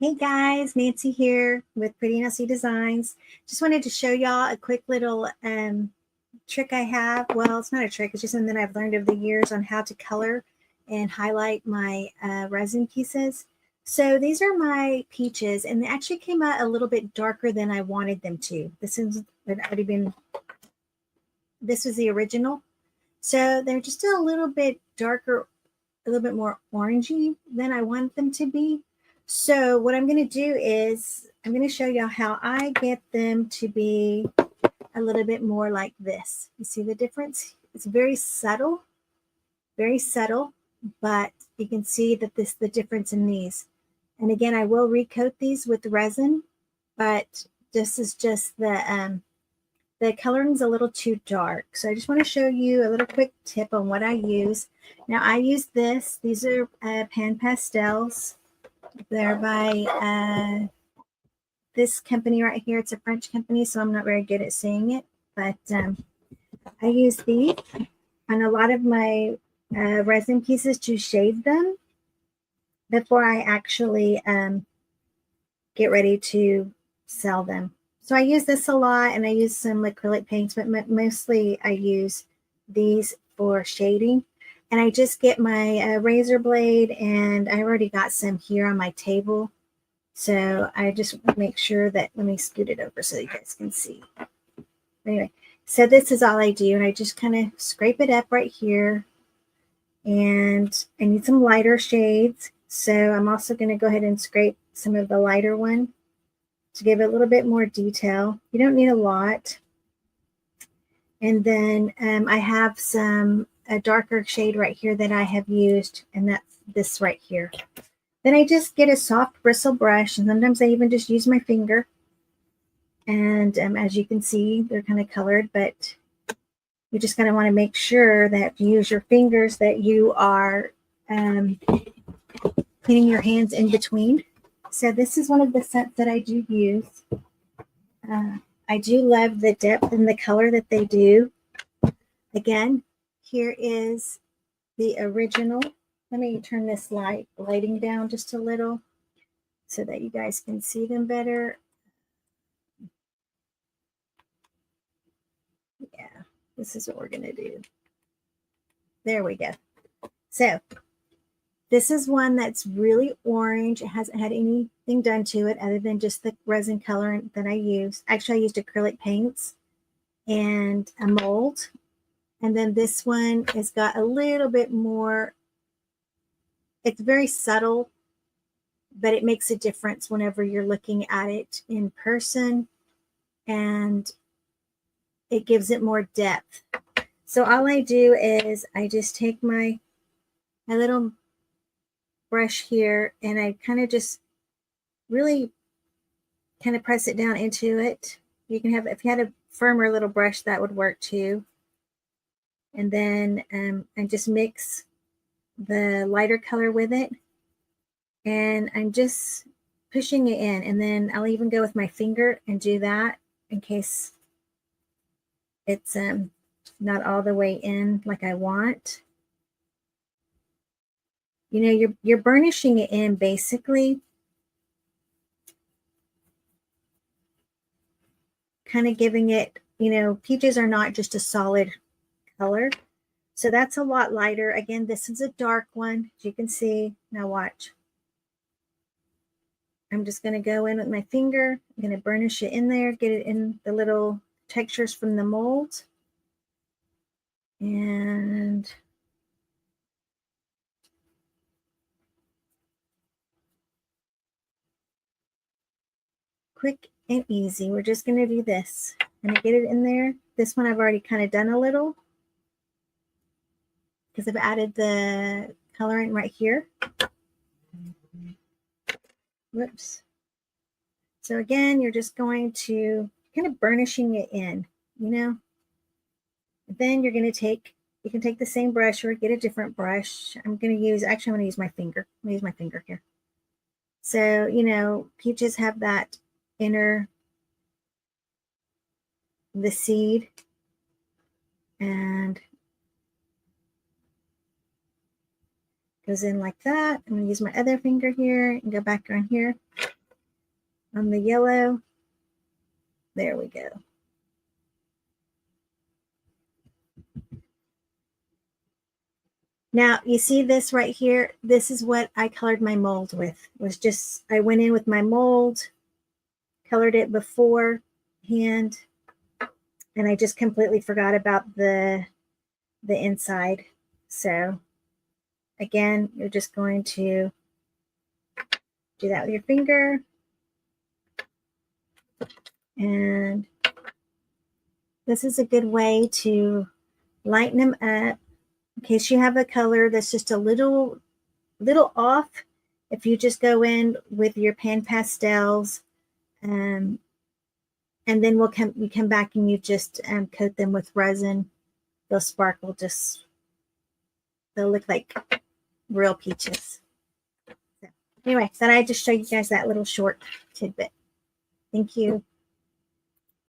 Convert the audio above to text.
Hey guys, Nancy here with Pretty Nancy Designs. Just wanted to show y'all a quick little trick I have. Well, it's not a trick, it's just something that I've learned over the years on how to color and highlight my resin pieces. So these are my peaches, and they actually came out a little bit darker than I wanted them to. This was the original. So they're just a little bit darker, a little bit more orangey than I want them to be. So what I'm going to do is I'm going to show you how I get them to be a little bit more like this. You see the difference? It's very subtle, but you can see that the difference in these. And again, I will recoat these with resin, but this is just the coloring's a little too dark. So I just want to show you a little quick tip on what I use. Now I use this. These are pan pastels. They're by this company right here. It's a French company, so I'm not very good at saying it. But I use these on a lot of my resin pieces to shade them before I actually get ready to sell them. So I use this a lot, and I use some acrylic paints, but mostly I use these for shading. And I just get my razor blade, and I already got some here on my table. So I just make sure that, let me scoot it over so you guys can see. Anyway, so this is all I do, and I just kind of scrape it up right here. And I need some lighter shades. So I'm also going to go ahead and scrape some of the lighter one to give it a little bit more detail. You don't need a lot. And then I have a darker shade right here that I have used, and that's this right here. Then I just get a soft bristle brush, and sometimes I even just use my finger. And as you can see, they're kind of colored, but you just kind of want to make sure that if you use your fingers that you are cleaning your hands in between. So this is one of the scents that I do use. I do love the depth and the color that they do. Again, here is the original. Let me turn this lighting down just a little so that you guys can see them better. Yeah, this is what we're going to do. There we go. So this is one that's really orange. It hasn't had anything done to it other than just the resin colorant that I used. Actually, I used acrylic paints and a mold. And then this one has got a little bit more, it's very subtle, but it makes a difference whenever you're looking at it in person, and it gives it more depth. So all I do is I just take my little brush here, and I kind of just really kind of press it down into it. You can have, if you had a firmer little brush, that would work too. And then I just mix the lighter color with it, and I'm just pushing it in. And then I'll even go with my finger and do that in case it's not all the way in like I want. You know, you're burnishing it in basically, kind of giving it, you know, peaches are not just a solid color. So that's a lot lighter. Again, this is a dark one, as you can see. Now watch. I'm just going to go in with my finger. I'm going to burnish it in there, get it in the little textures from the mold. And quick and easy. We're just going to do this. I'm going to get it in there. This one I've already kind of done a little because I've added the colorant right here. Whoops. So again, you're just going to kind of burnishing it in, you know. Then you're going to take, you can take the same brush or get a different brush. I'm going to use, actually I'm going to use my finger. I'm going to use my finger here. So, you know, peaches have that inner, the seed, and goes in like that. I'm going to use my other finger here and go back on here. on the yellow. There we go. Now, you see this right here? This is what I colored my mold with. I went in with my mold, colored it beforehand, and I just completely forgot about the inside. So again, you're just going to do that with your finger. And this is a good way to lighten them up in case you have a color that's just a little off. If you just go in with your pan pastels, and then we come back and you just coat them with resin, they'll sparkle. They'll look like real peaches. So anyway, thought I'd just show you guys that little short tidbit. Thank you.